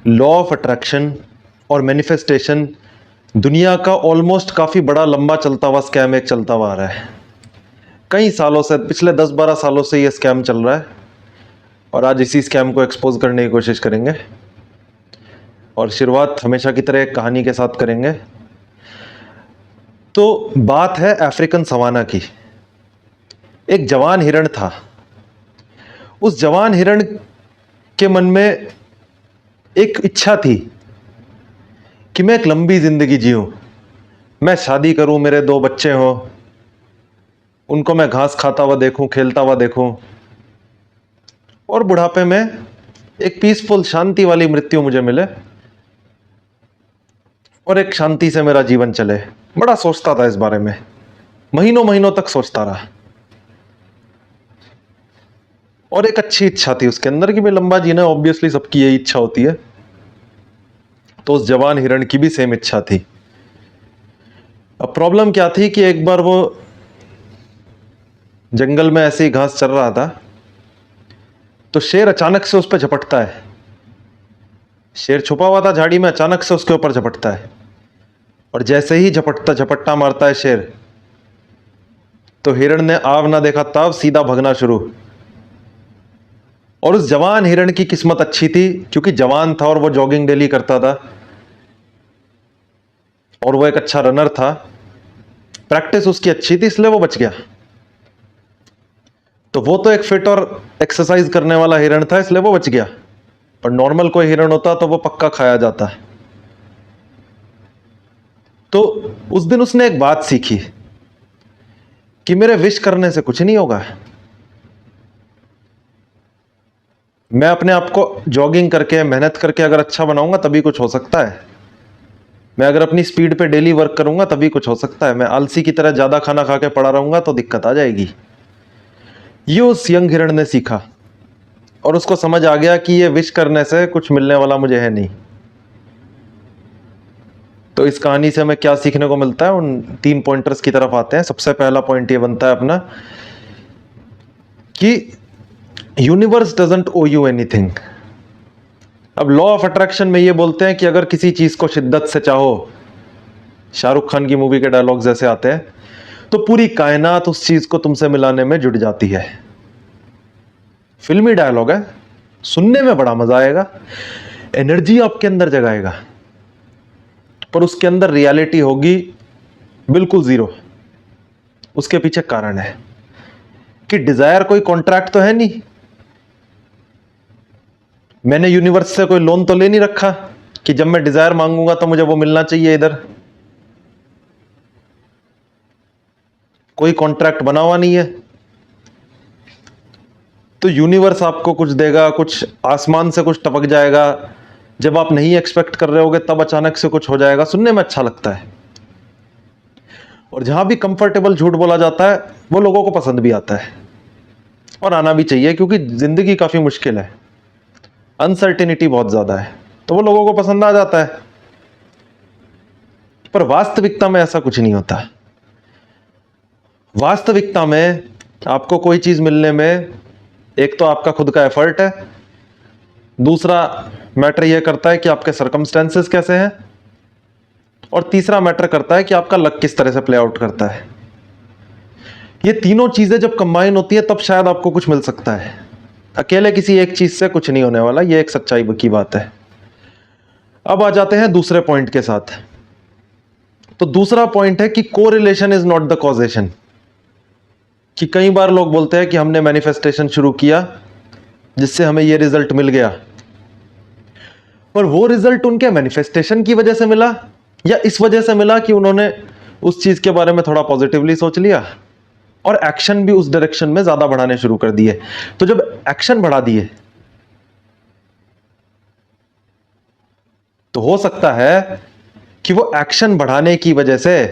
Law of attraction और manifestation दुनिया का ऑलमोस्ट काफ़ी बड़ा लंबा चलता हुआ स्कैम एक चलता हुआ आ रहा है। कई सालों से, पिछले 10-12 सालों से ये स्कैम चल रहा है और आज इसी स्कैम को एक्सपोज करने की कोशिश करेंगे। और शुरुआत हमेशा की तरह एक कहानी के साथ करेंगे। तो बात है अफ्रीकन सवाना की। एक जवान हिरण था। उस जवान हिरण के मन में एक इच्छा थी कि मैं एक लंबी जिंदगी जीऊं, मैं शादी करूं, मेरे 2 बच्चे हों, उनको मैं घास खाता हुआ देखूं, खेलता हुआ देखूं और बुढ़ापे में एक पीसफुल शांति वाली मृत्यु मुझे मिले और एक शांति से मेरा जीवन चले। बड़ा सोचता था इस बारे में, महीनों महीनों तक सोचता रहा। और एक अच्छी इच्छा थी उसके अंदर कि मैं लंबा जीना, ऑब्वियसली सबकी यही इच्छा होती है। तो उस जवान हिरण की भी सेम इच्छा थी। अब प्रॉब्लम क्या थी कि एक बार वो जंगल में ऐसे ही घास चर रहा था तो शेर अचानक से उस पर झपटता है। शेर छुपा हुआ था झाड़ी में, अचानक से उसके ऊपर झपटता है और जैसे ही झपट्टा मारता है शेर, तो हिरण ने आव ना देखा तब सीधा भगना शुरू। और उस जवान हिरण की किस्मत अच्छी थी क्योंकि जवान था और वो जॉगिंग डेली करता था और वो एक अच्छा रनर था। प्रैक्टिस उसकी अच्छी थी, इसलिए वो बच गया। तो वो तो एक फिट और एक्सरसाइज करने वाला हिरण था, इसलिए वो बच गया। पर नॉर्मल कोई हिरण होता तो वो पक्का खाया जाता। तो उस दिन उसने एक बात सीखी कि मेरे विश करने से कुछ नहीं होगा। मैं अपने आप को जॉगिंग करके, मेहनत करके अगर अच्छा बनाऊंगा तभी कुछ हो सकता है। मैं अगर अपनी स्पीड पे डेली वर्क करूंगा तभी कुछ हो सकता है। मैं आलसी की तरह ज्यादा खाना खा के पड़ा रहूंगा तो दिक्कत आ जाएगी। ये उस यंग हिरण ने सीखा और उसको समझ आ गया कि ये विश करने से कुछ मिलने वाला मुझे है नहीं। तो इस कहानी से हमें क्या सीखने को मिलता है, उन 3 पॉइंटर्स की तरफ आते हैं। सबसे पहला पॉइंट ये बनता है अपना कि universe doesn't owe you anything. अब लॉ ऑफ अट्रैक्शन में ये बोलते हैं कि अगर किसी चीज को शिद्दत से चाहो, शाहरुख खान की मूवी के डायलॉग जैसे आते हैं, तो पूरी कायनात उस चीज को तुमसे मिलाने में जुट जाती है। फिल्मी डायलॉग है, सुनने में बड़ा मजा आएगा, एनर्जी आपके अंदर जगाएगा, पर उसके अंदर रियलिटी होगी बिल्कुल जीरो। उसके पीछे कारण है कि डिजायर कोई कॉन्ट्रैक्ट तो है नहीं। मैंने यूनिवर्स से कोई लोन तो ले नहीं रखा कि जब मैं डिजायर मांगूंगा तो मुझे वो मिलना चाहिए। इधर कोई कॉन्ट्रैक्ट बना हुआ नहीं है। तो यूनिवर्स आपको कुछ देगा, कुछ आसमान से कुछ टपक जाएगा, जब आप नहीं एक्सपेक्ट कर रहे होगे तब अचानक से कुछ हो जाएगा। सुनने में अच्छा लगता है और जहां भी कंफर्टेबल झूठ बोला जाता है वो लोगों को पसंद भी आता है और आना भी चाहिए, क्योंकि जिंदगी काफी मुश्किल है, अनसर्टेनिटी बहुत ज्यादा है, तो वो लोगों को पसंद आ जाता है। पर वास्तविकता में ऐसा कुछ नहीं होता। वास्तविकता में आपको कोई चीज मिलने में एक तो आपका खुद का एफर्ट है, दूसरा मैटर यह करता है कि आपके सर्कमस्टेंसेस कैसे हैं, और तीसरा मैटर करता है कि आपका लक किस तरह से प्ले आउट करता है। ये तीनों चीजें जब कंबाइन होती है तब शायद आपको कुछ मिल सकता है। अकेले किसी एक चीज से कुछ नहीं होने वाला, ये एक सच्चाई की बात है। अब आ जाते हैं दूसरे पॉइंट के साथ। तो दूसरा पॉइंट है कि correlation is not the causation. कि कई बार लोग बोलते हैं कि हमने मैनिफेस्टेशन शुरू किया जिससे हमें यह रिजल्ट मिल गया, पर वो रिजल्ट उनके मैनिफेस्टेशन की वजह से मिला या इस वजह से मिला कि उन्होंने उस चीज के बारे में थोड़ा पॉजिटिवली सोच लिया और एक्शन भी उस डायरेक्शन में ज्यादा बढ़ाने शुरू कर दिए। तो जब एक्शन बढ़ा दिए तो हो सकता है कि वो एक्शन बढ़ाने की वजह से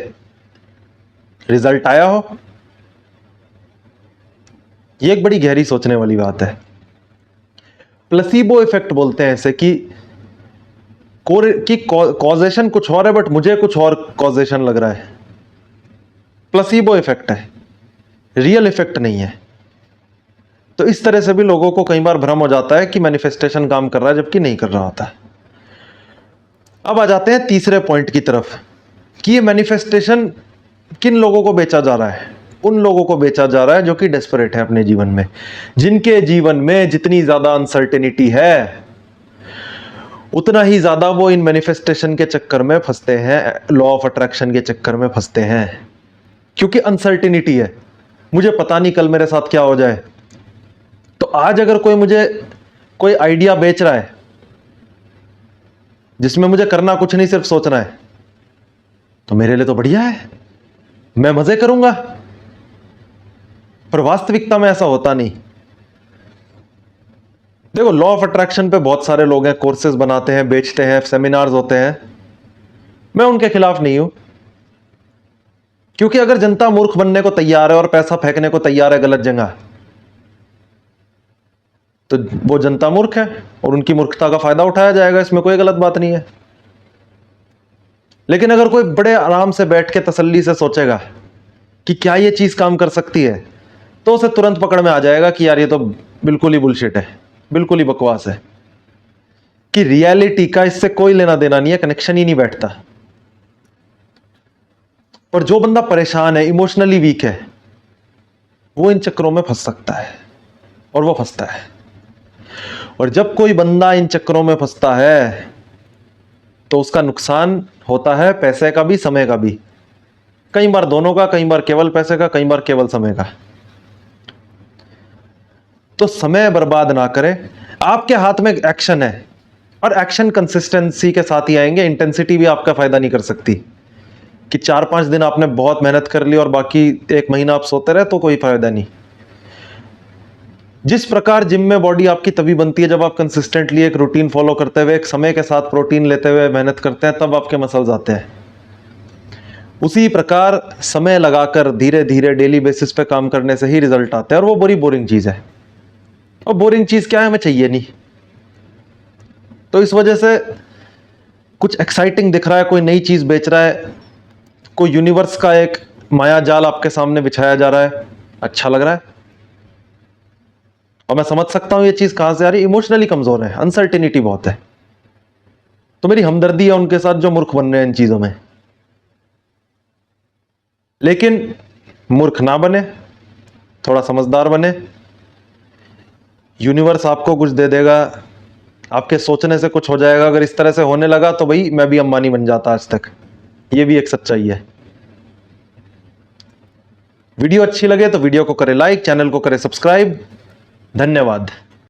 रिजल्ट आया हो। ये एक बड़ी गहरी सोचने वाली बात है। प्लेसिबो इफेक्ट बोलते हैं ऐसे कि कॉजेशन कुछ और है बट मुझे कुछ और कॉजेशन लग रहा है। प्लेसिबो इफेक्ट है, रियल इफेक्ट नहीं है। तो इस तरह से भी लोगों को कई बार भ्रम हो जाता है कि मैनिफेस्टेशन काम कर रहा है जबकि नहीं कर रहा होता। अब आ जाते हैं तीसरे पॉइंट की तरफ कि ये मैनिफेस्टेशन किन लोगों को बेचा जा रहा है। उन लोगों को बेचा जा रहा है जो कि डेस्परेट है अपने जीवन में, जिनके जीवन में जितनी ज्यादा अनसर्टेनिटी है उतना ही ज्यादा वो इन मैनिफेस्टेशन के चक्कर में फंसते हैं, लॉ ऑफ अट्रैक्शन के चक्कर में फंसते हैं। क्योंकि अनसर्टेनिटी है, मुझे पता नहीं कल मेरे साथ क्या हो जाए। तो आज अगर कोई मुझे कोई आइडिया बेच रहा है जिसमें मुझे करना कुछ नहीं, सिर्फ सोचना है, तो मेरे लिए तो बढ़िया है, मैं मजे करूंगा। पर वास्तविकता में ऐसा होता नहीं। देखो, लॉ ऑफ अट्रैक्शन पे बहुत सारे लोग हैं, कोर्सेज बनाते हैं, बेचते हैं, सेमिनार्स होते हैं, मैं उनके खिलाफ नहीं हूं। क्योंकि अगर जनता मूर्ख बनने को तैयार है और पैसा फेंकने को तैयार है गलत जगह, तो वो जनता मूर्ख है और उनकी मूर्खता का फायदा उठाया जाएगा, इसमें कोई गलत बात नहीं है। लेकिन अगर कोई बड़े आराम से बैठ के तसल्ली से सोचेगा कि क्या ये चीज काम कर सकती है, तो उसे तुरंत पकड़ में आ जाएगा कि यार ये तो बिल्कुल ही बुलशिट है, बिल्कुल ही बकवास है, कि रियलिटी का इससे कोई लेना देना नहीं है, कनेक्शन ही नहीं बैठता। और जो बंदा परेशान है, इमोशनली वीक है, वो इन चक्करों में फंस सकता है और वो फंसता है। और जब कोई बंदा इन चक्करों में फंसता है तो उसका नुकसान होता है, पैसे का भी, समय का भी, कई बार दोनों का, कई बार केवल पैसे का, कई बार केवल समय का। तो समय बर्बाद ना करें। आपके हाथ में एक्शन है और एक्शन कंसिस्टेंसी के साथ ही आएंगे। इंटेंसिटी भी आपका फायदा नहीं कर सकती कि 4-5 दिन आपने बहुत मेहनत कर ली और बाकी 1 महीना आप सोते रहे, तो कोई फायदा नहीं। जिस प्रकार जिम में बॉडी आपकी तभी बनती है जब आप कंसिस्टेंटली एक रूटीन फॉलो करते हुए, एक समय के साथ प्रोटीन लेते हुए मेहनत करते हैं, तब आपके मसल्स आते हैं। उसी प्रकार समय लगाकर धीरे धीरे डेली बेसिस पे काम करने से ही रिजल्ट आते हैं। और वो बड़ी बोरिंग चीज है, और बोरिंग चीज क्या है, हमें चाहिए नहीं। तो इस वजह से कुछ एक्साइटिंग दिख रहा है, कोई नई चीज बेच रहा है, कोई यूनिवर्स का एक माया जाल आपके सामने बिछाया जा रहा है, अच्छा लग रहा है, और मैं समझ सकता हूं ये चीज कहां से आ रही है। इमोशनली कमजोर है, अनसर्टेनिटी बहुत है, तो मेरी हमदर्दी है उनके साथ जो मूर्ख बन रहे हैं इन चीजों में। लेकिन मूर्ख ना बने, थोड़ा समझदार बने। यूनिवर्स आपको कुछ दे देगा, आपके सोचने से कुछ हो जाएगा। अगर इस तरह से होने लगा तो भाई मैं भी अंबानी बन जाता आज तक, ये भी एक सच्चाई है। वीडियो अच्छी लगे तो वीडियो को करें लाइक, चैनल को करें सब्सक्राइब। धन्यवाद।